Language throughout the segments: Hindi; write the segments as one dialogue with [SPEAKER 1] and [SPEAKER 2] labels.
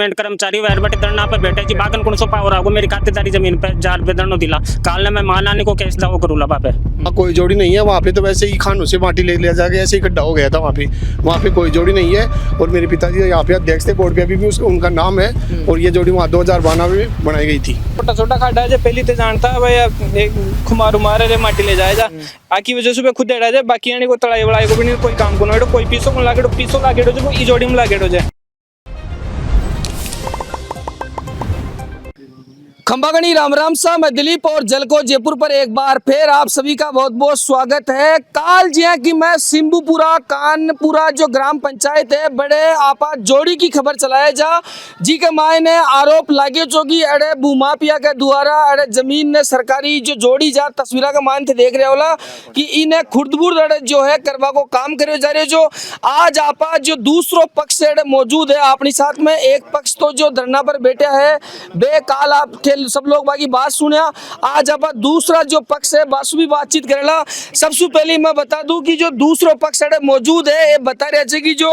[SPEAKER 1] गवर्नमेंट कर्मचारी वैर बटे धरना पे बैठे जी बागन कुण सो पावर आगो मेरी खातेदारी जमीन पे जार पे धरनो दिला काल ने मैं मानानी को केस दावो करूला पे
[SPEAKER 2] कोई जोड़ी नहीं है वहाँ पे, तो वैसे ही खानों से माटी ले लिया जाके ऐसे ही गड्ढा हो गया था वहाँ पे कोई जोड़ी नहीं है। और मेरे पिताजी यहाँ पे अध्यक्ष थे बोर्ड पे, अभी भी उनका नाम है। और ये जोड़ी वहाँ 2012 में बनाई गई थी।
[SPEAKER 3] छोटा छोटा खाड़ा है पहली तो जानता है भाई खुमार उमार रे माटी ले जाए जा आकी वजह से खुद एड़ा जाए बाकी आने को तड़ाई बड़ाई को भी नहीं कोई काम को ना कोई पीसो को लागे जो ई जोड़ी में लागे जाए। खंबागणी राम राम सा, मैं दिलीप और जलको जयपुर पर एक बार फिर आप सभी का बहुत बहुत स्वागत है। काल जिया कि मैं सिंबूपुरा कानपुरा जो ग्राम पंचायत है बड़े आपा जोड़ी की खबर चलाया जा जी के मायने आरोप लागे चोगी अड़े भूमाफिया के द्वारा अड़े जमीन ने सरकारी जो जोड़ी जा तस्वीर का मान थे देख रहे होला कि इन्हें खुर्दबुर्द अड़े जो है करवा को काम करे जा रहे। जो आज आपा जो दूसरो पक्ष अड़े मौजूद है अपनी साथ में, एक पक्ष तो जो धरना पर बैठा है बेकाल आप सब लोग बाकी बात सुनिया। आज अब दूसरा जो पक्ष है बासु भी बातचीत करेला। सबसे पहले मैं बता दूं कि जो दूसरा पक्ष मौजूद है ये बता रहे थे कि जो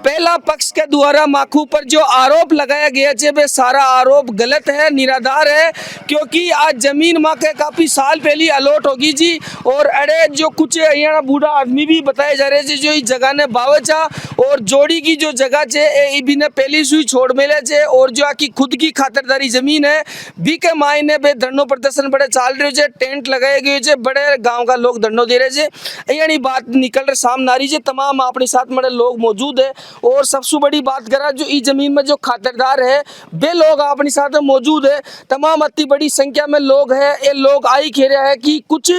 [SPEAKER 3] पहला पक्ष के द्वारा माखू पर जो आरोप लगाया गया है वे सारा आरोप गलत है, निराधार है, क्योंकि आज जमीन माँ के काफी साल पहले अलॉट होगी जी। और अड़े जो कुछ यहाँ बूढ़ा आदमी भी बताए जा रहे थे जो इस जगह ने बावचा और जोड़ी की जो जगह है भी ने पहली सुई छोड़ मेले छे और जो आकी खुद की खातिरदारी जमीन है बी के मायने बे धरनो प्रदर्शन बड़े चाल रहे छे, टेंट लगाए गए छे, बड़े गांव का लोग धरनो दे रहे छे। यानी बात निकल रहे सामने आ रही है, तमाम अपने साथ बड़े लोग मौजूद है। और सबसे बड़ी बात करा जो इस जमीन में जो खातिरदार है वे लोग अपने साथ मौजूद है। तमाम अति बड़ी संख्या में लोग है, ये लोग आई कह रहे हैं कि कुछ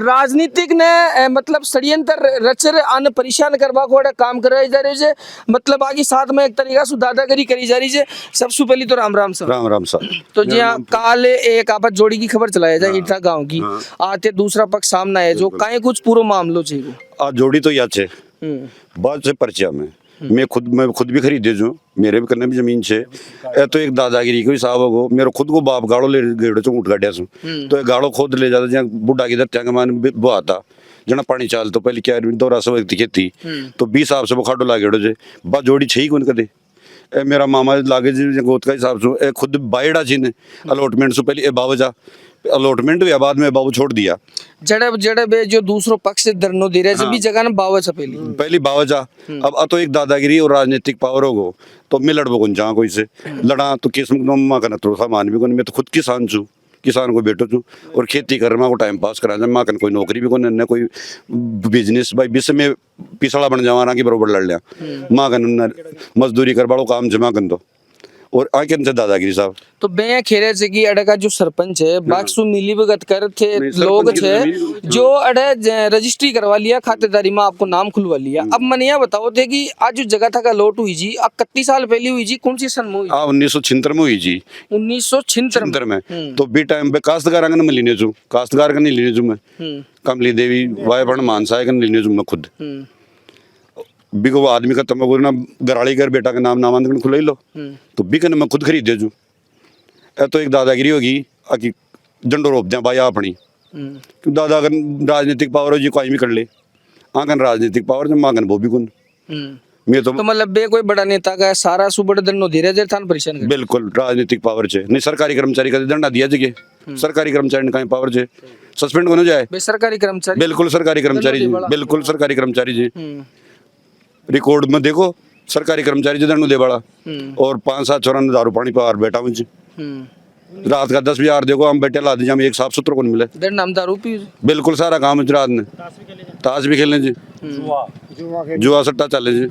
[SPEAKER 3] राजनीतिक ने मतलब षड्यंत्र रचर आने परेशान करवा को काम कराए जा रहे है, मतलब आगे साथ में एक तरीका से दादागिरी करी जा रही है। सबसे पहले तो राम राम सर।
[SPEAKER 4] राम राम सर।
[SPEAKER 3] तो जी हाँ, काल एक आपस जोड़ी की खबर चलाया जाए ईटा गांव की, आते दूसरा पक्ष सामने है जो काहे कुछ पूरा मामलो चाहिए
[SPEAKER 4] आ जोड़ी तो याद है बहुत से पर्चा में मैं खुद भी खरीदे जो मेरे भी करने भी जमीन छे ए तो एक दादागिरी को हिसाब हो मेरे खुद को बाप गाड़ो ले गेड़ो चो उठ गाड़िया सु तो एक गाड़ो खोद ले जाता जहाँ बुढ़ा की दत्या के मान वो आता जना पानी चाल तो पहले क्या 200 व्यक्ति खेती तो 20 आप से वो खाडो लागेड़ो जे बा जोड़ी छही कौन कदे ए मेरा मामा लागे जी गोत का हिसाब से खुद बायड़ा जी ने अलॉटमेंट से पहले ए बावजा अलॉटमेंट हुआ बाद में बाबू छोड़ दिया
[SPEAKER 3] जड़े जड़े बे जो दूसरो पक्ष से धरनो दे रहे हैं भी जगह ना बावजा पहली
[SPEAKER 4] बावजा अब तो एक दादागिरी और राजनीतिक पावर होगो तो मैं लड़बो कौन जहाँ कोई से लड़ा तो केस माँ का तो सामान भी कौन मैं तो खुद किसान छू किसान को बेटो छू और खेती कर माँ को टाइम पास करा जाए माँ कन कोई नौकरी भी कौन कोई बिजनेस भाई विश्व में पिछड़ा बन जावा ना कि बरोबर लड़ लिया माँ कन मजदूरी कर बाड़ो काम जमा कर दो और आके से दादागिरी साहब तो
[SPEAKER 3] बे खेरे से कि अड़े का जो सरपंच है बाक्सु मिली भगत कर थे लोग थे जो अड़े रजिस्ट्री करवा लिया खातेदारी में आपको नाम खुलवा लिया। अब मैंने यह बताओ थे कि आज जो जगह था का लोट हुई जी 31 साल पहले हुई जी, कौन सी सन में हुई?
[SPEAKER 4] 1976 में हुई जी,
[SPEAKER 3] 1976
[SPEAKER 4] में। तो बी टाइम पे काश्तकार में लेने जो काश्तकार का नहीं लेने जो मैं कमली देवी वायपण मानसा का लेने जो मैं खुद बिको आदमी का तमको ना गराड़ी कर बेटा का नाम नामांकन खुले लो तो बिकन मैं खुद खरीदे जू ए तो एक दादागिरी होगी आकि झंडो रोप दें भाई अपनी दादा अगर राजनीतिक पावर हो जी कोई भी कर ले आंगन राजनीतिक पावर जब मांगन वो भी कुन मैं तो
[SPEAKER 3] मतलब बे कोई बड़ा नेता का सारा सुबह दंडो धीरे धीरे थान परेशान कर
[SPEAKER 4] बिल्कुल राजनीतिक पावर छे नहीं सरकारी कर्मचारी का दंडा दिया जगह सरकारी कर्मचारी ने कहीं पावर छे सस्पेंड होने जाए
[SPEAKER 3] सरकारी कर्मचारी बिल्कुल
[SPEAKER 4] सरकारी कर्मचारी जी रिकॉर्ड में देखो सरकारी कर्मचारी जिधर दे बड़ा और 5-7 छोरा ने दारू पानी पार बैठा मुझे रात का 10,000 देखो हम बैठे ला दीजिए हमें एक साफ सुथरा को नहीं मिले
[SPEAKER 3] नाम दारू पी
[SPEAKER 4] बिल्कुल सारा काम रात ने ताश भी खेलने जी जुआ सट्टा चले जी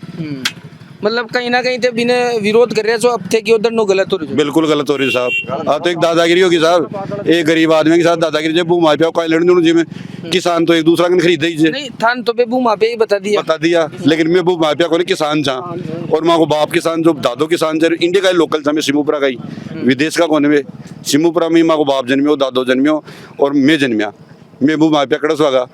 [SPEAKER 3] मतलब कहीं ना कहीं थे बिना विरोध कर रहे अब थे कि उधर नो गलत हो रही
[SPEAKER 4] बिल्कुल गलत हो रही साहब। अब तो एक दादागिरी होगी साहब, एक गरीब आदमी के साथ दादागिरी जब बू माफिया का लड़ने दोनों जी में किसान तो एक दूसरा का खरीद ही नहीं
[SPEAKER 3] थान तो बू माफिया ही बता दिया
[SPEAKER 4] लेकिन मैं बू माफिया को किसान था और माँ को बाप किसान जो दादो किसान थे इंडिया का लोकल था मैं सिमुपुरा का ही विदेश का कोने में सिमुपुरा में माँ को बाप जन्मियो दादो जन्मियो और मैं जन्मिया मैं बू माफिया कड़ा स्वागा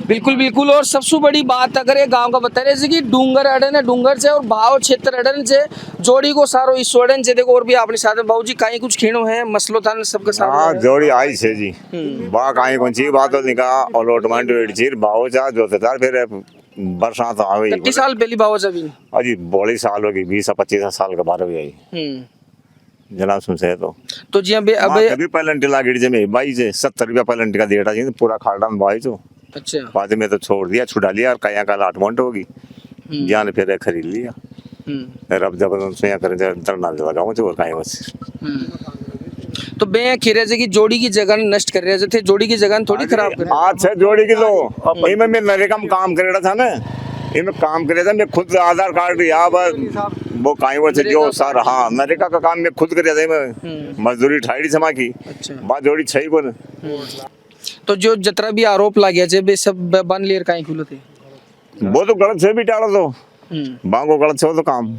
[SPEAKER 3] बिल्कुल बिल्कुल। और सबसे बड़ी बात अगर ये गांव का बता रहे थे कि डूंगर अड़न डूंगर से और भाव क्षेत्र अड़न से जोड़ी को सारो इसोड़न से देखो और भी अपने साथ में बाबूजी काई कुछ खीणो है मसलो था सबके साथ
[SPEAKER 5] हां जोड़ी आई छे जी बा काई कोन ची बात निका अलॉटमेंट वेट जी भाव जा जो तार फिर बरसात आ गई
[SPEAKER 3] 30 साल पहली बाबा जमीन।
[SPEAKER 5] अजी बड़ी साल हो गई 20-25 साल के बाद हो गई जना सुनसे तो
[SPEAKER 3] जी अबे
[SPEAKER 5] अबे कभी पलंटी लागी जे में भाई जे 70 रुपया पलंटी का देटा जी पूरा खाड़ा में भाई तो
[SPEAKER 3] अच्छा
[SPEAKER 5] बाद में तो छोड़ दिया छुड़ा लिया और कया का लाटमंट होगी जान फिर खरीद लिया फिर अब जब उनसे यहाँ करें धरना लगाऊं तो और काहे बस
[SPEAKER 3] तो बे खीरे से की जोड़ी की जगह नष्ट कर रहे थे, जोड़ी की जगह थोड़ी खराब कर रहे।
[SPEAKER 5] आज से जोड़ी की तो इनमें मैं नरेगा में काम कर रहा था ना, इनमें काम कर रहा था मैं खुद आधार कार्ड यहाँ पर वो काहे वो जो सर हाँ नरेगा का काम मैं खुद कर रहा था मैं मजदूरी ठाई समा की बात जोड़ी छही को
[SPEAKER 3] तो जो जतरा भी आरोप ला गया बे सब बन लेर काहे खुले थे
[SPEAKER 5] वो तो गलत से भी टालो तो बांगो गलत से हो तो काम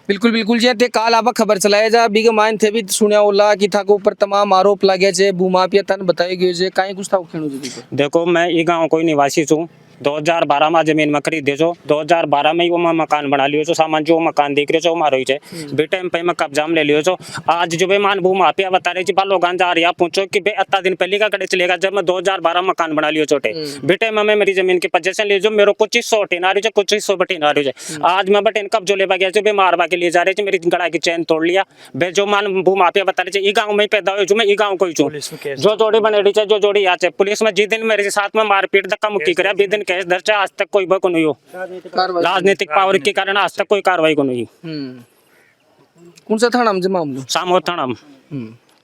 [SPEAKER 3] बिल्कुल बिल्कुल जी ते काल आपा खबर चलाया जा बिग मान थे भी सुनया होला कि था को ऊपर तमाम आरोप लागे जे भूमाफिया तन बताए गए जे काहे कुछ था खेणु जी।
[SPEAKER 1] देखो मैं ये गांव कोई निवासी छूँ 2012 में जमीन में खरीदे छो 2012 में ही वो मैं मकान बना लियो छो सामान जो मकान देख रहे छो मारो ही बे टाइम पे मैं कब्जा में ले लियो छो। आज जो बेमान भू माफिया बता रहे बालो गान जा रही पूछो कि बे अत्ता दिन पहले का कड़े चलेगा जब मैं 2012 मकान बना लियो छोटे बेटे में मेरी जमीन की पोजीशन ले जो मेरे कुछ हिस्सों हटे ना रही कुछ हिस्सों बटे ना रही आज मैं बटे कब्जो ले गया जो बे मारवा के लिए जा रहे मेरी गड़ा की चैन तोड़ लिया बे जो मान भू माफिया बता रहे ई गाँव में पैदा हुए मैं ई गाँव को ही छू जो जोड़ी बने रही जो जोड़ी आज पुलिस में जिस दिन मेरे साथ में मारपीट धक्का मुक्की करे 20 दिन केस दर्ज आज तक कोई को नहीं हो राजनीतिक पावर के कारण आज तक कोई कार्रवाई को नहीं।
[SPEAKER 3] कौन सा थाना में मामला
[SPEAKER 1] सामोद थाना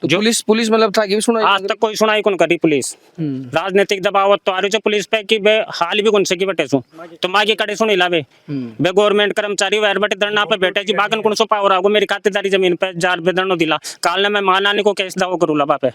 [SPEAKER 3] तो पुलिस मतलब था कि सुनाई
[SPEAKER 1] आज तक कोई सुनाई कौन करी पुलिस राजनीतिक दबाव तो आ रही है पुलिस पे कि बे हाल भी कौन से की बटे सु तो मागे कड़े सुनी लावे बे गवर्नमेंट कर्मचारी वैर बटे धरना पे बैठे जी बागन कौन सो पावर आगो मेरी खातेदारी जमीन पे जार पे धरनो दिला काल ने मैं मानानी को केस दाव करूला बापे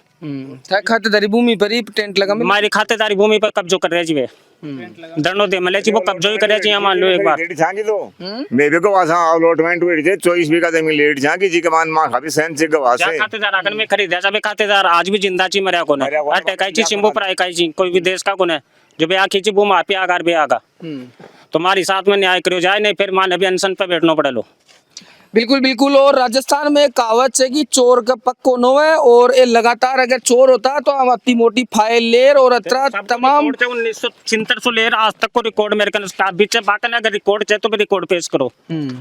[SPEAKER 3] खातेदारी भूमि पर ही टेंट लगा
[SPEAKER 1] हमारी खातेदारी भूमि पर कब्जो कर रहे जी वे धरनो दे मले जी वो कब्जो ही करे जी मान लो एक बार
[SPEAKER 5] लेट जाएंगे तो मैं भी को वासा अलॉटमेंट हुई थी 24 बीघा जमीन लेट जाएंगे जी के मान मां खाती सेंस से गवा से
[SPEAKER 1] खातेदार आकर में खरीदा जाबे खातेदार आज भी जिंदा ची मरिया कोने अटे काई ची सिंबू पर काई ची कोई विदेश का कोने जो बे आखी ची वो माफिया आकार बे आगा तुम्हारी साथ में न्याय करो जाए नहीं फिर मान अभी अनशन पे बैठना पड़े लो।
[SPEAKER 3] बिल्कुल बिल्कुल और राजस्थान में कहावत है कि चोर का पक्को नो है और ये लगातार अगर चोर होता तो हम अपनी मोटी फाइल लेर और अतरा तमाम
[SPEAKER 1] 1976 लेर आज तक को रिकॉर्ड मेरे कन स्टाफ बीच बाकन अगर रिकॉर्ड चाहिए तो भी रिकॉर्ड पेश करो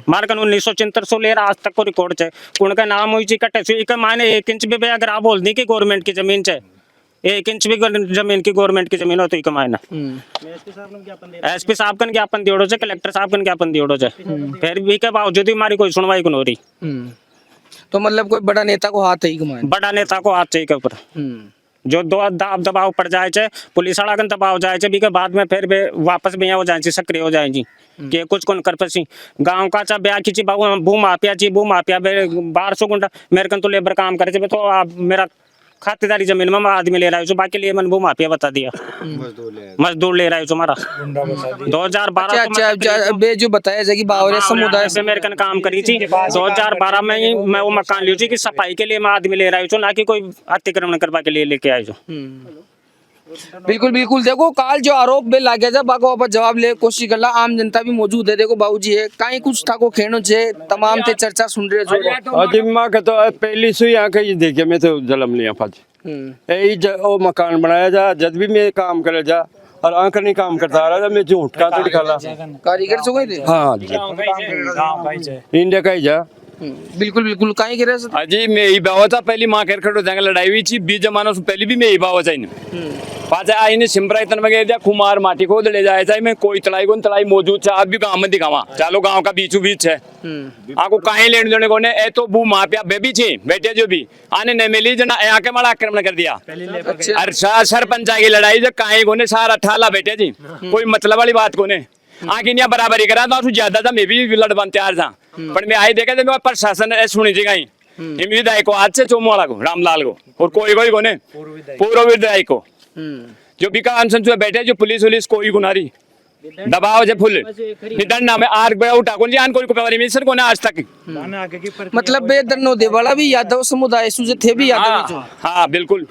[SPEAKER 1] मारकन 1976 लेर आज तक को रिकॉर्ड चाहिए उनका नाम हुई ची कटे एक मायने 1 इंच भी अगर आप बोल दी कि गवर्नमेंट की जमीन चाहिए 1 इंच भी जमीन की गवर्नमेंट की जमीन हो तो कमायना एसपी साहब कन ज्ञापन दियोड़ो से कलेक्टर साहब कन ज्ञापन दियोड़ो से फिर भी के बावजूद हमारी कोई सुनवाई को हो रही
[SPEAKER 3] तो मतलब कोई बड़ा नेता को हाथ ही कमाए
[SPEAKER 1] बड़ा नेता को हाथ चाहिए के ऊपर जो दो दबाव पड़ जाए छे पुलिस वाला कन दबाव जाए छे भी के बाद में फिर वापस भी हो जाए सक्रिय हो जाए जी कि कुछ कौन कर पसी गांव का चा ब्याह खींची भू माफिया 1200 गुंडा मेरे कन तो लेबर काम करे थे तो आप मेरा खातेदारी जमीन में आदमी ले रहा है जो बाकी लिए मन भू माफिया बता दिया मजदूर ले रहा है तुम्हारा 2012
[SPEAKER 3] बे जो बताया जाए कि बावरिया समुदाय
[SPEAKER 1] से मेरे कन काम करी थी 2012 में ही मैं वो मकान ली थी कि सफाई के लिए मैं आदमी ले रहा हूँ ना कि कोई अतिक्रमण करवा के लिए लेके आए जो
[SPEAKER 3] बिल्कुल बिल्कुल देखो काल जो आरोप बे लागे जा बाको आप जवाब ले कोशिश करला आम जनता भी मौजूद है देखो बाबूजी है काई कुछ था को खेनो छे तमाम ते चर्चा सुन रहे जो
[SPEAKER 6] अजी मां का तो पहली सुई आंख ही देखे मैं तो जलम लिया फज यही ओ मकान बनाया जा जब भी मैं काम करे जा और आंख नहीं काम करता आ रहा मैं झूठ का तो दिखाला
[SPEAKER 3] कारीगर सो गए थे
[SPEAKER 6] हां इंडिया का ही जा
[SPEAKER 3] बिल्कुल बिल्कुल काई करे
[SPEAKER 6] अजी मैं ही बावा था पहली मां कर खड़ो जंग लड़ाई हुई थी 20 जमानों से पहले भी मैं ही बावा चाहिए पाचा आई ने सिमरा इतना मगे दिया कुमार माटी खोद ले जाए चाहे मैं कोई तलाई मौजूद है आप भी गांव में दिखावा चलो गांव का बीचों बीच है आपको कहीं लेने देने को ने ए तो भू माफिया बेबी छे बेटे जो भी आने ने मिली जना यहाँ के मारा आक्रमण कर दिया अच्छा सरपंच की लड़ाई जो कहीं को ने सारा ठाला बेटे जी कोई मतलब वाली बात को ने आगे नहीं बराबरी करा तो ज्यादा था मैं भी लड़बन तैयार था पर मैं आई देखा तो प्रशासन सुनी जी गई विधायक को आज से चोमवाला को रामलाल को और कोई को ने पूर्व विधायक को जो भी काम संचुआ बैठे जो पुलिस वुलिस कोई गुनारी दबाव जे फुल निदंडा में आर बड़ा उठा कोन जान कोई को पेवर मिनिस्टर को ने आज तक
[SPEAKER 3] मतलब बेदनो दे वाला भी यादव समुदाय सुजे थे भी यादव जो
[SPEAKER 6] हां बिल्कुल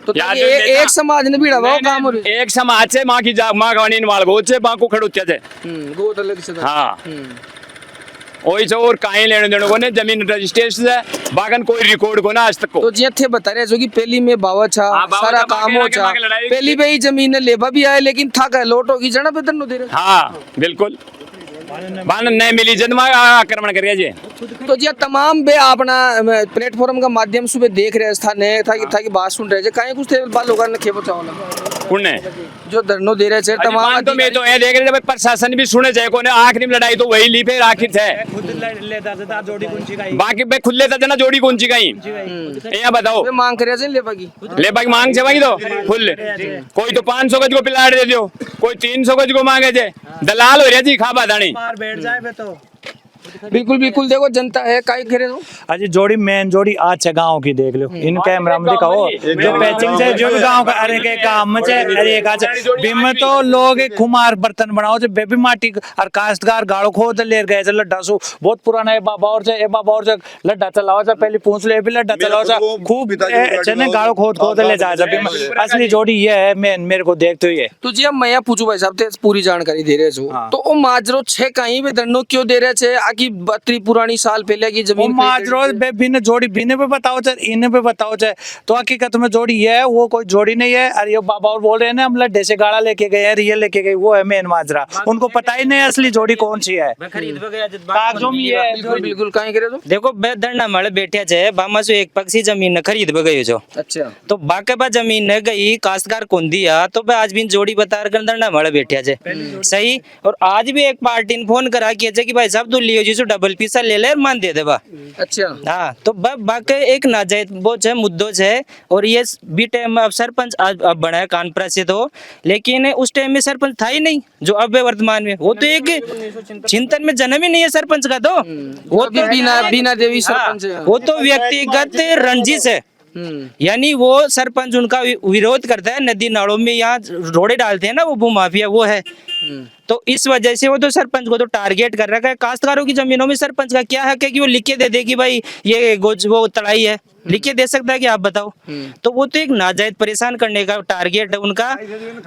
[SPEAKER 3] तो एक समाज ने भी वो काम हो
[SPEAKER 6] एक समाज से मां की मां गवानी वाल गो से मां को खड़ो चे
[SPEAKER 3] गो अलग से
[SPEAKER 6] हां वही छो और काई लेने देने को ने जमीन रजिस्ट्रेशन है बागन कोई रिकॉर्ड को ना आज तक को
[SPEAKER 3] तो जी थे बता रहे जो कि पहली में बावा छा
[SPEAKER 6] हाँ, बावा
[SPEAKER 3] सारा
[SPEAKER 6] छा,
[SPEAKER 3] काम
[SPEAKER 6] बाकी
[SPEAKER 3] हो
[SPEAKER 6] लगे,
[SPEAKER 3] छा
[SPEAKER 6] बाकी लड़ाई
[SPEAKER 3] पहली पे ही जमीन ने लेबा भी आए लेकिन था का लोट होगी जना पे दन्नो दे रहे
[SPEAKER 6] हाँ बिल्कुल बान नहीं मिली जन्मा आक्रमण करिए जी
[SPEAKER 3] तो जी तमाम बे अपना प्लेटफॉर्म का माध्यम से देख रहे स्थान है था कि बात सुन रहे थे काहे कुछ थे बाल लोगों ने खेपो चावला
[SPEAKER 6] पुण्य
[SPEAKER 3] जो धरनो दे रहे थे तमाम
[SPEAKER 6] तो मैं तो ये देख रहे थे प्रशासन भी सुने जाए कोने आखिरी में लड़ाई तो वही ली फिर आखिर थे बाकी पे खुद लेता जना जोड़ी कौन सी गई यहाँ बताओ
[SPEAKER 3] वे मांग करे लेबा की
[SPEAKER 6] ले बाकी मांग से बाकी तो फुल कोई तो 500 गज को पिलाड़ दे दियो कोई 300 गज को मांगे जे दलाल हो रहा जी खा बादानी
[SPEAKER 3] बिल्कुल बिल्कुल देखो जनता है काई करे तो
[SPEAKER 7] अजी जोड़ी मेन जोड़ी आज है गांव की देख लो इन कैमरा में दिखाओ जो पैचिंग से जो भी गांव का अरे के काम में अरे एक आज बिम तो लोग एक कुमार बर्तन बनाओ जो बेबी माटी और काश्तकार गाड़ो खोद ले गए जे लड्डा सु बहुत पुराना है बाबा और से लड्डा चलाओ जा पहले पूछ ले भी लड्डा चलाओ जा खूब चने गाड़ो खोद ले जा बिम असली जोड़ी ये है मेन मेरे को देखते हुए
[SPEAKER 3] तो जी अब मैं पूछू भाई साहब ते पूरी जानकारी दे रहे छो तो ओ माजरो छे कहीं पे दंडो क्यों दे रहे छे आकी बत्री पुरानी साल पहले की जमीन
[SPEAKER 7] माजरो बिन जोड़ी बिन पे बताओ चाहे इन पे बताओ चाहे तो हकीकत में जोड़ी है वो कोई जोड़ी नहीं है अरे ये बाबा और बोल रहे हैं ना हम लड्डे से गाड़ा लेके गए हैं रियल लेके गए वो है मेन माजरा उनको पता ही नहीं असली जोड़ी कौन सी है कागजों में ये
[SPEAKER 3] बिल्कुल बिल्कुल कहीं करे तो
[SPEAKER 8] देखो बे दंडा मळे बैठे छे बामा से एक पक्षी जमीन न खरीद गयो छो
[SPEAKER 3] अच्छा
[SPEAKER 8] तो बाके बा जमीन न गई काश्तकार कोन दिया तो बे आज भी जोड़ी बता कर दंडा मळे बैठे छे सही और आज भी एक पार्टी ने फोन करा कि कि भाई साहब तू लियो जी सो डबल पीसा ले ले मान दे देबा
[SPEAKER 3] अच्छा
[SPEAKER 8] हाँ तो बाके एक नाजायज वो छे मुद्दो छे और ये बी टाइम में अब सरपंच अब बना है कानपुरा से तो लेकिन उस टाइम में सरपंच था ही नहीं जो अब है वर्तमान में वो तो एक चिंतन में जन्म ही नहीं है सरपंच का तो वो
[SPEAKER 3] अभी
[SPEAKER 8] तो
[SPEAKER 3] बीना देवी सरपंच है।
[SPEAKER 8] हाँ, वो तो व्यक्तिगत रंजिश है यानी वो सरपंच उनका विरोध करता है नदी नालों में यहाँ रोड़े डालते हैं ना वो भूमाफिया वो है तो इस वजह से वो तो सरपंच को तो टारगेट कर रखा है काश्तकारों की जमीनों में सरपंच का क्या हक है कि वो लिख के दे दे कि भाई ये वो तड़ाई है लिख के दे सकता है कि आप बताओ तो वो तो एक नाजायज परेशान करने का टारगेट है उनका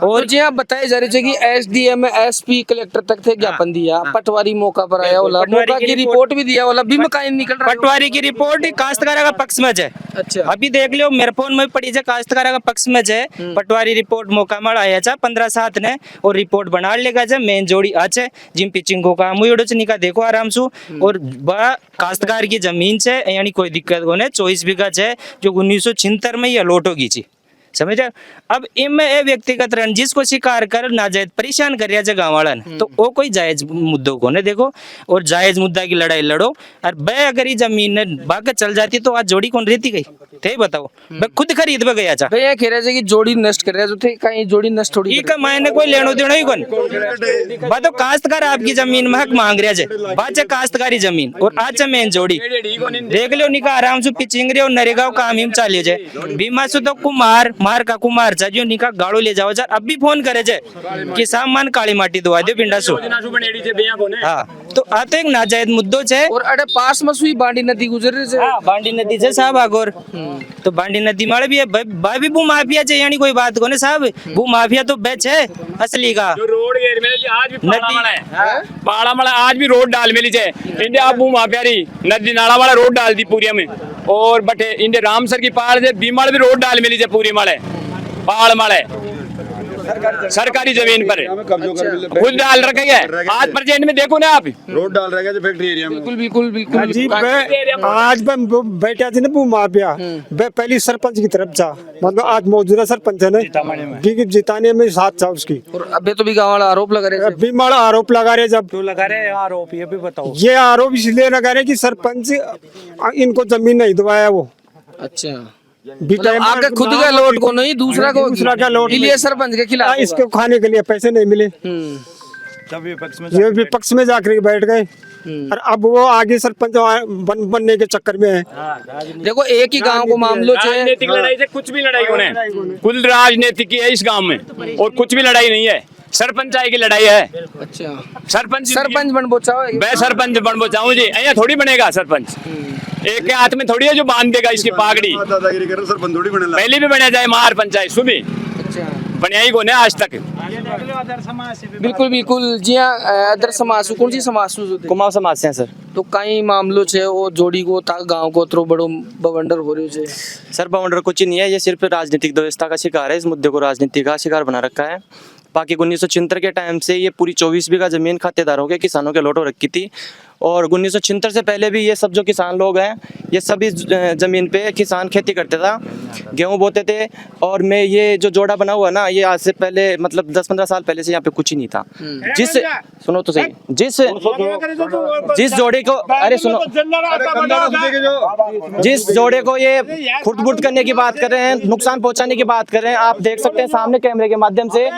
[SPEAKER 3] और जी आप बताए जा रहे थे कि एसडीएम एसपी कलेक्टर तक थे ज्ञापन दिया पटवारी मौका पर आया वाला मौका की रिपोर्ट भी दिया वाला भी मकान निकल रहा
[SPEAKER 8] पटवारी की रिपोर्ट काश्तकारा का पक्ष में है
[SPEAKER 3] अच्छा
[SPEAKER 8] अभी देख लो मेरे फोन में पड़ी है काश्तकारा का पक्ष में है पटवारी रिपोर्ट मौका मड़ आया था 15/7 ने और रिपोर्ट बना लेगा है मेन जोड़ी अच्छे जिम पिचिंग को काम हुई निका देखो आराम से और बड़ा काश्तकार की जमीन से यानी कोई दिक्कत को 24 बीघा है जो 1976 में ही अलॉट होगी थी समझे अब इनमें ए व्यक्तिगत रंजिश को शिकार कर नाजायज परेशान कर रहा गाँव वाला ने तो वो कोई जायज मुद्दों को ने देखो और जायज मुद्दा की लड़ाई लड़ो और बे अगर ये जमीन ने भाग चल जाती तो आज जोड़ी कौन रहती गई थे बताओ मैं खुद खरीद में गया था
[SPEAKER 3] भैया कह रहे थे कि जोड़ी नष्ट कर रहे थे कहीं जोड़ी नष्ट थोड़ी
[SPEAKER 8] का मायने कोई लेनो देनो ही कौन बात काश्तकार आपकी जमीन में हक मांग रहा है बात है काश्तकारी जमीन और आज मेन जोड़ी देख लो निका आराम से पिचिंग रे और नरेगा काम ही चालियो जाए बीमा से तो कुमार मार का कुमार चा जो निका गाड़ो ले जाओ यार अब भी फोन करे जे कि सामान काली माटी दुआ दे पिंडा सो हाँ तो आते एक नाजायज मुद्दो छे
[SPEAKER 3] और अरे पास में सुई बांडी नदी गुजर रही है
[SPEAKER 8] हाँ बांडी नदी से साहब आगोर तो बांडी नदी मारे भी है भाई भी भू माफिया चाहिए यानी कोई बात को ने साहब भू माफिया तो बेच है असली का
[SPEAKER 6] रोड आज भी पहाड़ा वाला आज भी रोड डाल मिली है इंडिया आप माफिया रही नदी नाला वाला रोड डाल दी पूरी में और बटे इंडिया रामसर की पहाड़ से बीमाड़ भी रोड डाल मिली है पूरी माले पहाड़ माले सरकारी जमीन पर खुद डाल रखे है आज प्रेजेंट में देखो ना आप
[SPEAKER 4] रोड डाल रहा है फैक्ट्री एरिया में
[SPEAKER 3] बिल्कुल बिल्कुल बिल्कुल
[SPEAKER 9] जी आज बैठा थी ना वो माफिया पहली सरपंच की तरफ जा मतलब आज मौजूदा सरपंच है ना जिताने में साथ था उसकी
[SPEAKER 3] और अबे तो भी गाँव वाला आरोप लगा रहे
[SPEAKER 9] अभी बड़ा आरोप लगा रहे जब
[SPEAKER 7] तो लगा रहे आरोप ये भी बताओ
[SPEAKER 9] ये आरोप इसलिए लगा रहे कि सरपंच इनको जमीन नहीं दवाया वो
[SPEAKER 3] अच्छा
[SPEAKER 9] टाइम
[SPEAKER 3] आगे खुद का लोट को नहीं दूसरा
[SPEAKER 9] का लोट
[SPEAKER 3] लिए सरपंच के खिलाफ
[SPEAKER 9] इसके खाने के लिए पैसे नहीं मिले ये विपक्ष में जाकर बैठ गए और अब वो आगे सरपंच बनने के चक्कर में है
[SPEAKER 3] देखो एक ही गांव को मामलों
[SPEAKER 6] राजनीतिक लड़ाई से कुछ भी लड़ाई होने कुल राजनीतिक की है इस गांव में और कुछ भी लड़ाई नहीं है सरपंचाई की लड़ाई है
[SPEAKER 3] अच्छा
[SPEAKER 6] सरपंच
[SPEAKER 3] बन बोचाओ
[SPEAKER 6] मैं सरपंच बन बोचाऊं जी यहाँ थोड़ी बनेगा सरपंच एक के हाथ में थोड़ी है जो बांध देगा इसकी पागड़ी
[SPEAKER 4] दादागिरी कर सरपंच थोड़ी बने
[SPEAKER 6] पहले भी बना जाए मार पंचायत सुबह
[SPEAKER 3] अच्छा
[SPEAKER 6] बनिया ही को आज तक
[SPEAKER 3] बिल्कुल बिल्कुल जी हाँ अदर समासु कौन सी समासु
[SPEAKER 8] कुमाऊं समाज से हैं सर।
[SPEAKER 3] तो कई मामलों से वो जोड़ी को ता गांव को तो बड़ो बवंडर हो रही है।
[SPEAKER 8] सर बाउंडर कुछ ही नहीं है, ये सिर्फ राजनीतिक व्यवस्था का शिकार है। इस मुद्दे को राजनीति का शिकार बना रखा है। बाकी 1976 के टाइम से ये पूरी 24 बीघा जमीन खातेदारों के किसानों के लौट हो रखी थी। और 1976 से पहले भी ये सब जो किसान लोग हैं ये सभी जमीन पे किसान खेती करते था, गेहूं बोते थे। और मैं ये जो जोड़ा बना हुआ ना, ये आज से पहले मतलब 10-15 साल पहले से यहाँ पे कुछ ही नहीं था। जिस सुनो तो सही, जिस जोड़े को अरे सुनो, जिस जोड़े को ये खुर्द-बुर्द करने की बात कर रहे हैं, नुकसान पहुंचाने की बात कर रहे हैं, आप देख सकते हैं सामने कैमरे के माध्यम से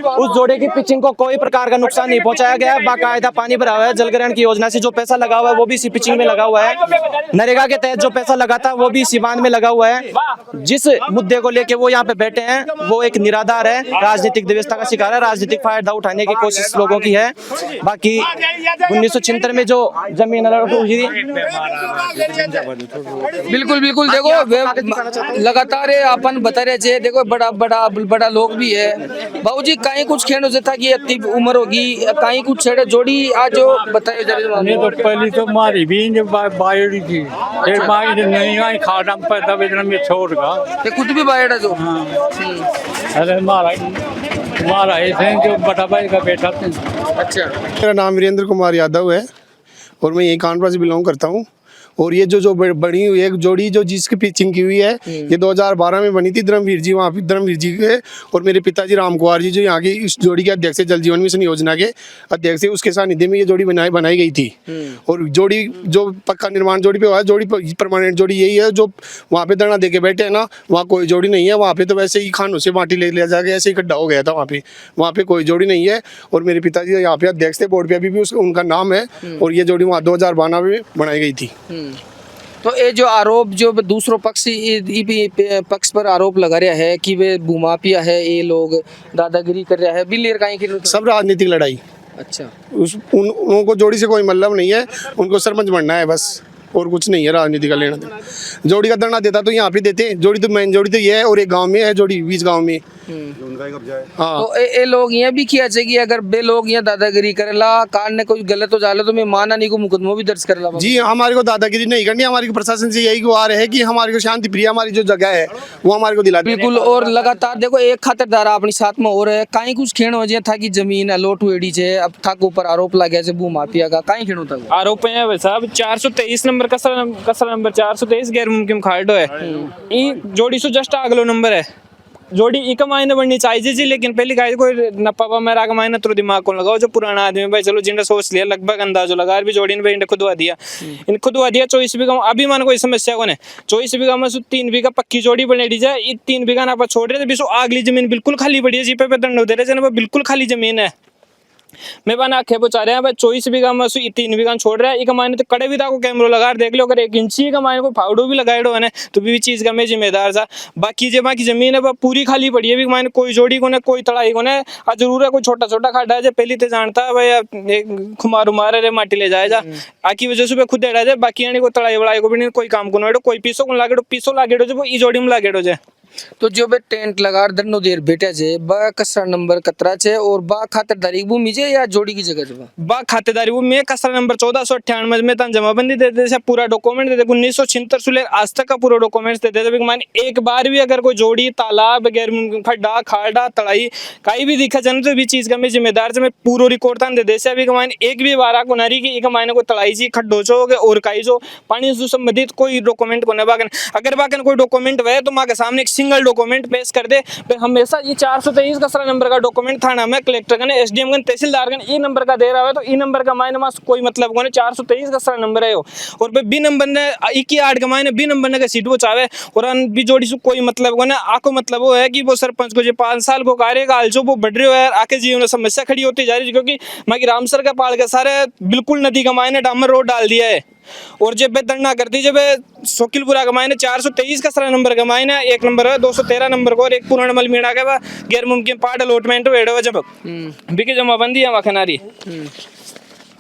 [SPEAKER 8] उस जोड़े की पिचिंग को कोई प्रकार का नुकसान नहीं पहुंचाया गया। बाकायदा पानी भरा हुआ है। जल ग्रहण की योजना से जो पैसा लगा हुआ है वो भी इसी पिचिंग में लगा हुआ है। नरेगा के तहत जो पैसा लगा था वो भी इसी बांध में लगा हुआ है। जिस मुद्दे को लेके वो यहाँ पे बैठे हैं वो एक निराधार है, राजनीतिक व्यवस्था का शिकार है, राजनीतिक फायदा उठाने की कोशिश लोगों की है। बाकी 1976 में जो जमीन अलर्ट हुई थी,
[SPEAKER 3] बिल्कुल बिल्कुल देखो लगातार ये अपन बता रहे थे। देखो बड़ा बड़ा बड़ा लोग भी है बाबूजी, कहीं कुछ खेल हो था कि इतनी उम्र होगी, कहीं कुछ छेड़े जोड़ी आज जो बताइए
[SPEAKER 10] तो पहली तो मारी भी बायोड़ी थी, फिर मारी नहीं आई खाड़ा पर तब इतना में छोड़ का
[SPEAKER 3] ते खुद भी बायड़ा जो
[SPEAKER 10] अरे मारा ऐसे जो बड़ा भाई का बेटा था।
[SPEAKER 3] अच्छा
[SPEAKER 2] मेरा नाम वीरेंद्र कुमार यादव है और मैं यही कानपुर से बिलोंग करता हूँ। और ये जो बनी हुई एक जोड़ी जो जिसकी पिचिंग की हुई है ये 2012 में बनी थी। धर्मवीर जी वहाँ पे धर्मवीर जी के और मेरे पिताजी राम कुमार जी जो यहाँ की इस जोड़ी के अध्यक्ष है, जल जीवन मिशन योजना के अध्यक्ष है, उसके सानिध्य में ये जोड़ी बनाई गई थी। और जोड़ी जो पक्का निर्माण जोड़ी पे हुआ है, जोड़ी परमानेंट जोड़ी यही है। जो वहाँ पे धरना दे के बैठे है ना, वहाँ कोई जोड़ी नहीं है। वहाँ पे तो वैसे ही खानों से माटी ले लिया जाएगा, ऐसे ही गड्ढा हो गया था वहाँ पे कोई जोड़ी नहीं है। और मेरे पिताजी यहाँ पे अध्यक्ष थे बोर्ड पे, अभी भी उनका नाम है। और ये जोड़ी वहाँ 2012 में बनाई गई थी।
[SPEAKER 3] तो ये जो आरोप जो दूसरों पक्ष पर आरोप लगा रहा है कि वे भूमाफिया है, ये लोग दादागिरी कर रहा है, बिल्लेर का ही
[SPEAKER 2] सब राजनीतिक लड़ाई।
[SPEAKER 3] अच्छा
[SPEAKER 2] उनको जोड़ी से कोई मतलब नहीं है, उनको सरपंच बनना है बस, और कुछ नहीं है राजनीति का लेना देना। जोड़ी का धरना देता तो यहाँ पे देते। जोड़ी तो मेन जोड़ी तो ये है और एक गांव में है जोड़ी, बीच गांव में। हाँ
[SPEAKER 3] तो ये लोग ये भी किया चाहिए अगर बे लोग यहाँ दादागिरी करेला कार ने कोई गलत हो जाला तो मैं माना नहीं को मुकदमा भी दर्ज करेला।
[SPEAKER 2] जी हमारे को दादागिरी नहीं करनी, हमारी को प्रशासन से यही गुहार है कि हमारे को शांति प्रिय हमारी जो जगह है वो हमारे को दिला।
[SPEAKER 3] बिल्कुल। और लगातार देखो एक खातिरदार अपनी साथ में और है, कहीं कुछ खेण हो जाए था कि जमीन अलॉट हुई है, अब था के ऊपर आरोप लगा है भूमाफिया का, कहीं खेण होता
[SPEAKER 11] आरोप है भाई साहब। 423 नंबर कसरा नंबर 423 गैर मुमकिन खाड़ो है। ई जोड़ी सो जस्ट अगलो नंबर है। जोड़ी एक मायने बननी चाहिए जी, लेकिन पहली गाय कोई न पापा मेरा का मायने तो दिमाग को लगाओ। जो पुराना आदमी भाई चलो जिनने सोच लिया लगभग अंदाजो लगा भी जोड़ी ने इन्हें खुदवा दिया 24 बीघा। अभी मान कोई समस्या को 24 बीघा में 3 बीघा पक्की जोड़ी बनेडी जाए, 3 बीघा ना छोड़ रहे थे, अगली जमीन बिल्कुल खाली पड़ी है। जी पे दंड दे रहे बिल्कुल खाली जमीन है। मैं बना आखे बचा रहे हैं भाई 24 बीघा में 3 बीघा छोड़ रहा है। एक मायने तो कड़े भी था को कैमरो लगा देख लो, अगर 1 इंची का मायने को फावड़ो भी लगाएडो है तो भी चीज का मैं जिम्मेदार था। बाकी की जमीन है पूरी खाली पड़ी है। मायने कोई जोड़ी को कोई तड़ाई को जरूर है कोई छोटा छोटा खाड़ा है पहली तो जानता है भाई खुमार उमार रे माटी ले जाए जा आकी वजह से खुद एड़ा जाए। बाकी यानी कोई तड़ाई वड़ाई को भी नहीं, कोई काम को ना कोई पीसो को लागेडो पीसो लागेडो जो ई जोड़ी में लागेडो जाए।
[SPEAKER 3] तो जो बे टेंट लगा दरनो देर बेटा जे बा कसरा नंबर 17 छे और बा खातेदारी भूमि जे या जोड़ी की जगह जे
[SPEAKER 11] बा खातेदारी वो में कसरा नंबर 1498 में तन जमाबंदी दे दे, पूरा डॉक्यूमेंट दे दे। 1976 से लेकर आज तक का पूरा डॉक्यूमेंट्स दे दे। माने एक बार भी अगर कोई जोड़ी तालाब गैर खड्डा खाड़ा तड़ाई कहीं भी दिखा जाने तो भी चीज का मैं जिम्मेदार से मैं पूरा रिकॉर्ड तन दे दे से। अभी माने एक भी बार को नारी की एक मायने को तड़ाई जी खड्डो चो और कई जो पानी से संबंधित कोई डॉक्यूमेंट को न बागन अगर बागन कोई डॉक्यूमेंट है तो मां के सामने एक सिंगल डॉक्यूमेंट पेश कर दे। हमेशा ये 423 कसरा नंबर का डॉक्यूमेंट थाना में कलेक्टर का एसडीएम का तहसीलदार का ई नंबर का दे रहा है तो ई नंबर का मायने मास कोई मतलब को 423 कसरा नंबर है और बी नंबर ने 21 का मायने बी नंबर ने का सीट वो चाहे और बी जोड़ी से कोई मतलब को आको मतलब वो है कि वो सरपंच को जो 5 साल को कार्यकाल जो वो बढ़ रहे हो आके जीवन में समस्या खड़ी होती जा रही है। क्योंकि माँ रामसर का पाल के सारे बिल्कुल नदी का मायने डामर रोड डाल दिया है और जब धरना करती जब शोकिलपुरा का मायने 423 कसरा नंबर का मायने 1 नंबर है 213 नंबर को और एक पुराना मल मीणा के बाद गैर मुमकिन पार्ट अलॉटमेंट वेड़ो जब बिके जमाबंदी है वखनारी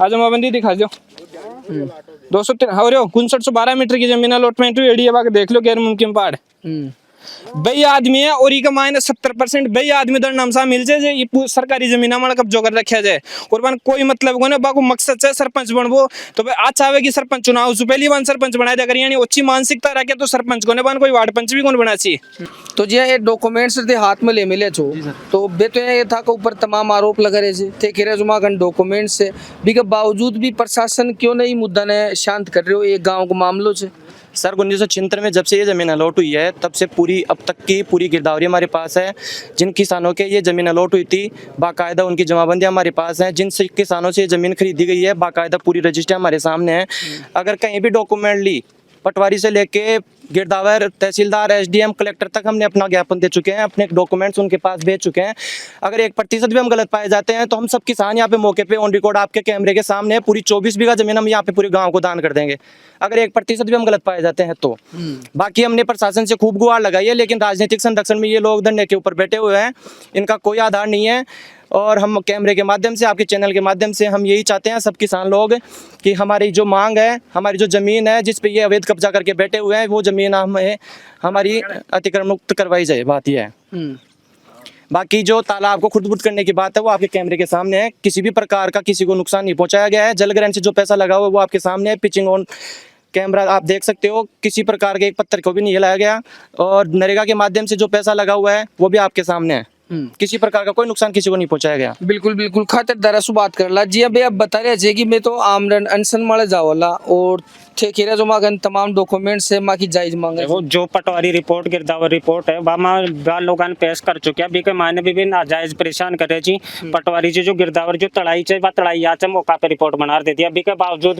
[SPEAKER 11] आज जमाबंदी दिखा दो 203 हो रहे हो 5912 मीटर की जमीन अलॉटमेंट वेड़ी है देख लो गैर मुमकिन पार्ट बई आदमी है और इका मायने 70% बई आदमी दर नाम सा मिल जाए ये सरकारी जमीन हमारा कब्जो कर रखा जाए और बन कोई मतलब को ना बाको मकसद से सरपंच बनबो तो भाई आज चाहे कि सरपंच चुनाव से पहली बार सरपंच बनाया अगर यानी अच्छी मानसिकता रखे तो सरपंच को ने बन कोई वार्ड पंच भी कौन बना ची।
[SPEAKER 3] तो जी ये डॉक्यूमेंट्स थे हाथ में ले मिले छो तो बे तो ये था के ऊपर तमाम आरोप लगा रहे थे थे केरे जुमा गन डॉक्यूमेंट्स से भी के बावजूद भी प्रशासन क्यों नहीं मुद्दा ने शांत कर रहे हो एक गांव को मामलों से।
[SPEAKER 8] सर 1976 में जब से ये ज़मीन अलॉट हुई है तब से पूरी अब तक की पूरी गिरदावरी हमारे पास है। जिन किसानों के ये ज़मीन अलॉट हुई थी बाकायदा उनकी जमाबंदी हमारे पास है। जिन किसानों से ये ज़मीन खरीदी गई है बाकायदा पूरी रजिस्टर हमारे सामने है। अगर कहीं भी डॉक्यूमेंट ली पटवारी से लेके गिरदावर तहसीलदार एसडीएम कलेक्टर तक हमने अपना ज्ञापन दे चुके हैं, अपने डॉक्यूमेंट्स उनके पास भेज चुके हैं। अगर 1% भी हम गलत पाए जाते हैं तो हम सब किसान यहाँ पे मौके पे ऑन रिकॉर्ड आपके कैमरे के सामने पूरी 24 बीघा जमीन हम यहाँ पे पूरे गांव को दान कर देंगे अगर 1% भी हम गलत पाए जाते हैं तो। बाकी हमने प्रशासन से खूब गुहार लगाई है लेकिन राजनीतिक संरक्षण में ये लोग धरने के ऊपर बैठे हुए हैं, इनका कोई आधार नहीं है। और हम कैमरे के माध्यम से आपके चैनल के माध्यम से हम यही चाहते हैं सब किसान लोग कि हमारी जो मांग है, हमारी जो ज़मीन है जिस पे ये अवैध कब्जा करके बैठे हुए हैं वो ज़मीन हमें हमारी अतिक्रमण मुक्त करवाई जाए। बात यह है। बाकी जो तालाब को खुर्द-बुर्द करने की बात है वो आपके कैमरे के सामने है। किसी भी प्रकार का किसी को नुकसान नहीं पहुंचाया गया है। जलग्रहण से जो पैसा लगा हुआ है वो आपके सामने है। पिचिंग ऑन कैमरा आप देख सकते हो, किसी प्रकार के एक पत्थर को भी नहीं हिलाया गया। और नरेगा के माध्यम से जो पैसा लगा हुआ है वो भी आपके सामने है। किसी प्रकार का कोई नुकसान किसी को नहीं पहुंचाया गया।
[SPEAKER 3] बिल्कुल बिल्कुल खातिरदारी से बात कर ला जी। अभी आप बता रहे थे कि मैं तो आमरण अनशन माले जावला और ठेकेरा जो मांगन तमाम डॉक्यूमेंट्स है मां की जायज मांग है।
[SPEAKER 1] वो जो पटवारी रिपोर्ट गिरदावर रिपोर्ट है बामा बाल लोगन पेश कर चुके हैं। बीके मायने भी नाजायज परेशान करे जी पटवारी जी जो गिरदावर जो तड़ाई चाहिए बा तड़ाई आ चे मौका पे रिपोर्ट बना देती है। बीके बावजूद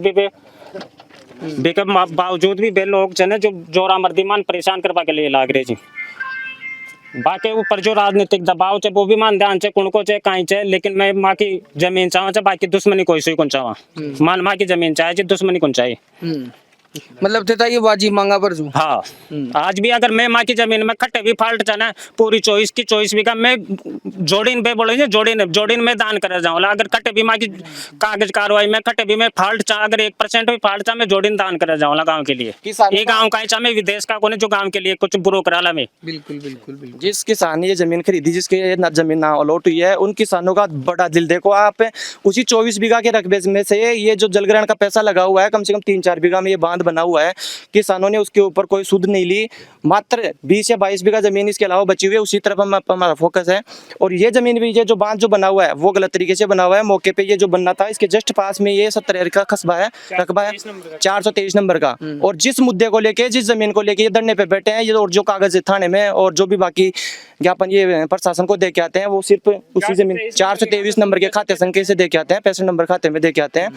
[SPEAKER 1] भी बे लोग जने जो जोरा मर्दीमान परेशान करवा के लिए लाग रहे जी। बाकी ऊपर जो राजनीतिक दबाव है वो भी मान ध्यान से कुण को चाहे कहीं चाहे लेकिन मैं माँ की जमीन चाहूँ चाहे बाकी दुश्मनी कोई से कौन चाहवा मान माँ की जमीन चाहे दुश्मनी कौन चाहिए
[SPEAKER 3] मतलब थे ये वाजी मांगा पर जो।
[SPEAKER 1] हाँ आज भी अगर मैं माँ की जमीन में खट्टे भी फाल्ट चाहना पूरी 24 बीघा मैं जोड़ीन पे बोले जोड़ीन में दान कर जाऊँ। अगर खट्टे भी माँ की कागज कार्रवाई में खट्टे भी मैं फाल्ट चाह अगर 1% भी फाल्ट चाह मैं जोड़ीन दान कर जाऊँ गाँव के लिए। ये गाँव का चाहे मैं विदेश का कोने जो गाँव के लिए कुछ बुरो करा ला मैं।
[SPEAKER 3] बिल्कुल बिल्कुल बिल्कुल।
[SPEAKER 8] जिस किसान ने ये जमीन खरीदी जिसके जमीन ना अलॉट हुई है उन किसानों का बड़ा दिल देखो आप। उसी 24 बीघा के रकबे में से ये जो जलग्रहण का पैसा लगा हुआ है कम से कम 3-4 बीघा में ये बांध बना हुआ है। किसानों ने उसके ऊपर कोई सुध नहीं ली। मात्र 20 या 22 बीघा जमीन इसके अलावा बची हुई है, उसी तरफ हमारा फोकस है। और ये जमीन भी ये जो बांध जो बना हुआ है वो गलत तरीके से बना हुआ है। मौके पे ये जो बनना था इसके जस्ट पास में ये 70 का कस्बा है रकबा है 423 नंबर का। और जिस मुद्दे को लेके जिस जमीन को लेके ये धरने पे बैठे हैं ये और जो कागज थाने में और जो भी बाकी ज्ञापन ये प्रशासन को दे के आते हैं वो सिर्फ उसी जमीन 423 नंबर के खाते संख्या से दे के आते हैं, 65 नंबर खाते में दे के आते हैं।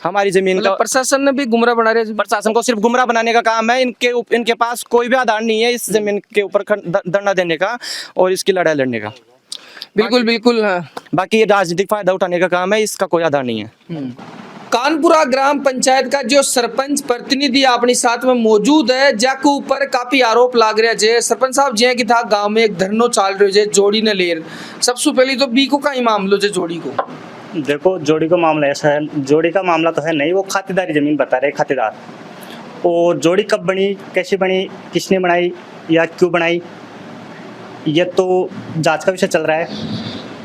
[SPEAKER 8] हमारी जमीन का
[SPEAKER 3] प्रशासन ने भी गुमराह बना रहे।
[SPEAKER 8] प्रशासन को सिर्फ गुमराह बनाने का काम है। इनके पास कोई भी आधार नहीं है इस जमीन के ऊपर धरना देने का और इसकी लड़ाई लड़ने का।
[SPEAKER 3] बिल्कुल बिल्कुल।
[SPEAKER 8] बाकी ये राजनीतिक फायदा उठाने का काम है, इसका कोई आधार नहीं है।
[SPEAKER 3] कानपुरा ग्राम पंचायत का जो सरपंच प्रतिनिधि अपने साथ में मौजूद है जाके ऊपर काफी आरोप लाग रहे हैं। सरपंच साहब जी की था गांव में एक धरनो चाल रहे है जोड़ी ने ले। सबसे पहले तो बी को का ही मामलो है जोड़ी को।
[SPEAKER 12] देखो जोड़ी का मामला ऐसा है, जोड़ी का मामला तो है नहीं, वो खातेदारी जमीन बता रहे खातेदार। और जोड़ी कब बनी, कैसे बनी, किसने बनाई या क्यों बनाई ये तो जांच का विषय चल रहा है।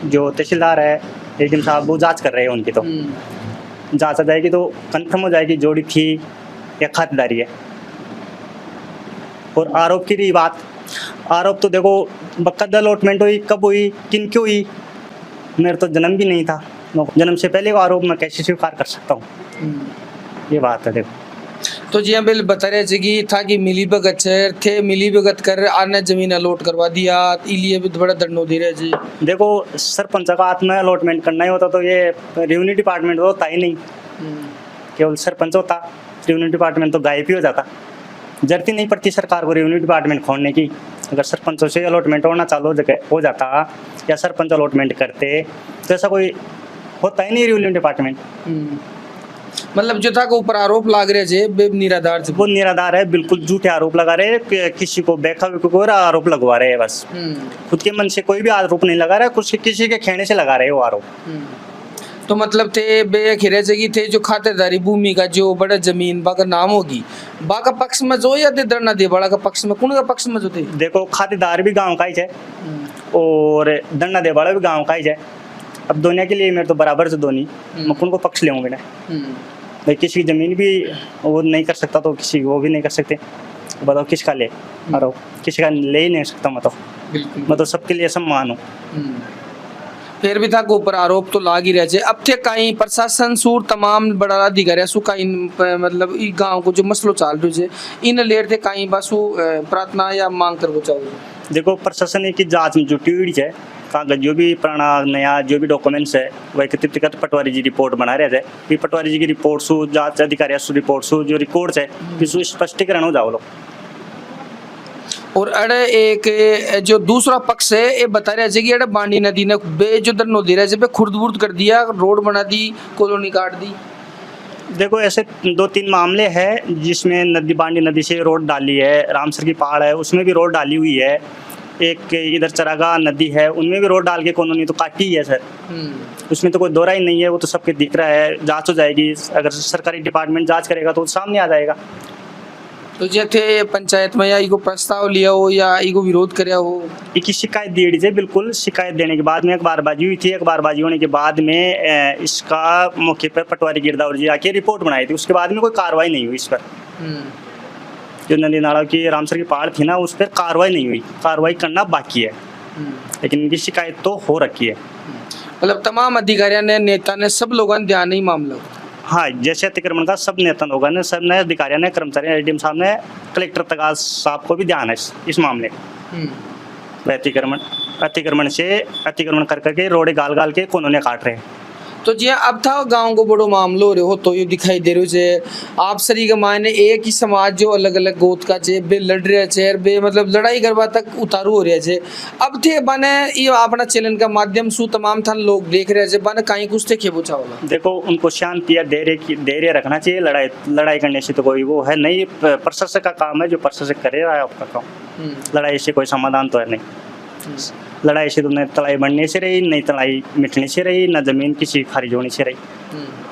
[SPEAKER 12] जो तहसीलदार है एडीएम साहब वो जांच कर रहे हैं, उनकी तो जांच आ जाएगी तो कंफर्म हो जाएगी जोड़ी थी या खातेदारी है। और आरोप की रही बात, आरोप तो देखो बकायदा अलॉटमेंट हुई, कब हुई, किन क्यों हुई, मेरा तो जन्म भी नहीं था। जन्म से पहले वो आरोप मैं कैसे स्वीकार कर सकता हूँ, ये बात है। देखो
[SPEAKER 3] तो जी बिल बता रहे थे कि था कि मिली भगत थे, मिली भगत कर आने जमीन अलॉट करवा दिया, इसलिए भी बड़ा दंडो दे रहे जी।
[SPEAKER 12] देखो सरपंच का हाथ में अलॉटमेंट करना ही होता तो ये रेवेन्यू डिपार्टमेंट होता ही नहीं, केवल सरपंच होता, रेवेन्यू डिपार्टमेंट तो गायब ही हो जाता। जरूरत नहीं पड़ती सरकार को रेवेन्यू डिपार्टमेंट खोलने की। अगर सरपंचों से अलॉटमेंट होना चालू हो जाता या सरपंच अलॉटमेंट करते तो ऐसा कोई होता ही नहीं रेवेन्यू डिपार्टमेंट।
[SPEAKER 3] मतलब जो था को ऊपर आरोप लाग रहे थे निराधार थे।
[SPEAKER 12] वो निराधार है, बिल्कुल झूठे आरोप लगा रहे हैं, किसी को बेखा को आरोप लगवा रहे हैं बस। खुद के मन से कोई भी आरोप नहीं लगा रहा है, कुछ किसी के खेने से लगा रहे हैं वो आरोप।
[SPEAKER 3] तो मतलब थे बे खिरे जगी थे जो खातेदारी भूमि का जो बड़ा जमीन बाका नाम होगी बाका पक्ष में जो या दे दरना दे बड़ा का पक्ष में कौन का पक्ष में जो थे
[SPEAKER 12] देखो खातेदार भी गांव का ही है और दंडा दे वाला भी गांव का ही है। अब दोनों के लिए मेरे तो बराबर से दोनों मैं कौन को पक्ष लेऊंगा ना भाई। किसी की जमीन भी वो नहीं कर सकता तो किसी वो भी नहीं कर सकते। बताओ किसका ले और किसी का ले ही नहीं सकता। मैं तो सबके लिए सम्मान हूँ।
[SPEAKER 3] फिर भी था ऊपर आरोप तो लाग ही रहे अब थे कहीं प्रशासन सूर तमाम बड़ा अधिकारी सु कहीं मतलब ई गांव को जो मसलो चाल रहे इन लेर थे कहीं बसु प्रार्थना या मांग कर वो चाहो।
[SPEAKER 12] देखो प्रशासन की जांच में जुटी हुई है। कागज जो भी पुराना नया जो भी डॉक्यूमेंट्स है वह एकत्रित कर पटवारी जी रिपोर्ट बना रहे थे। ये पटवारी जी की रिपोर्ट सु जांच अधिकारी सु रिपोर्ट सु जो रिकॉर्ड्स है इसको स्पष्टीकरण हो जाओ लोग।
[SPEAKER 3] और अड़े एक जो दूसरा पक्ष है ये बता रहे थे कि अड़े बांडी नदी ने बे जो दर नदी रहे पे खुर्द-बुर्द कर दिया रोड बना दी कॉलोनी काट दी।
[SPEAKER 12] देखो ऐसे 2-3 मामले हैं जिसमें नदी बांडी नदी से रोड डाली है। रामसर की पहाड़ है उसमें भी रोड डाली हुई है। एक इधर चरागा नदी है उनमें भी रोड डाल के कॉलोनी तो काटी ही है सर। उसमें तो कोई दोहरा ही नहीं है। वो तो सबके दिख रहा है। जांच हो जाएगी। अगर सरकारी डिपार्टमेंट जांच करेगा तो सामने आ जाएगा।
[SPEAKER 3] तो जैसे पंचायत में या इको प्रस्ताव लिया हो या इको विरोध कराया हो
[SPEAKER 12] इसकी शिकायत दी थी। बिल्कुल शिकायत देने के बाद में अखबारबाजी हुई थी। अखबारबाजी होने के बाद में इसका मौके पर पटवारी गिरदावर जी आके रिपोर्ट बनाई थी। उसके बाद में कोई कार्रवाई नहीं हुई इस पर। जो नदी नाला की रामसर की पहाड़ थी ना उस पर कार्रवाई नहीं हुई। कार्रवाई करना बाकी है लेकिन इनकी शिकायत तो हो रखी है।
[SPEAKER 3] मतलब तमाम अधिकारियों ने नेता ने सब लोगों ने ध्यान नहीं मामला।
[SPEAKER 12] हाँ जैसे अतिक्रमण का सब नेता लोगों ने सब ने अधिकारियों ने कर्मचारी एडीएम साहब ने कलेक्टर तकाज साहब को भी ध्यान है इस मामले में। अतिक्रमण कर करके रोडे गाल गाल के कॉलोनियां काट रहे हैं।
[SPEAKER 3] तो जी अब था गांव को बड़ो मामलो हो रहे हो तो ये दिखाई दे रहे हो आप सरी के मायने एक ही समाज जो अलग अलग गोत का चे बे लड़ रहे चे बे मतलब लड़ाई करवा तक उतारू हो रहे चे। अब थे बने ये अपना चैनल का माध्यम सु तमाम था लोग देख रहे थे बने कहीं कुछ थे खेबो चाहोला।
[SPEAKER 12] देखो उनको शांति या धैर्य रखना चाहिए। लड़ाई करने से तो कोई वो है नहीं। प्रशासक का काम है जो प्रशासक करे रहा है आपका काम। लड़ाई से कोई समाधान तो है नहीं। लड़ाई से तो न तलाई बढ़ने से रही नहीं तलाई मिटने से रही न जमीन किसी खारिज होने से रही।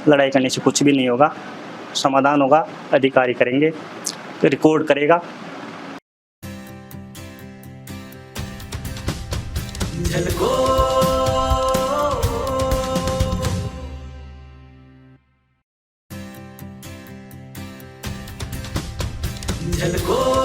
[SPEAKER 12] लड़ाई करने से कुछ भी नहीं होगा। समाधान होगा अधिकारी करेंगे तो रिकॉर्ड करेगा।
[SPEAKER 3] झलको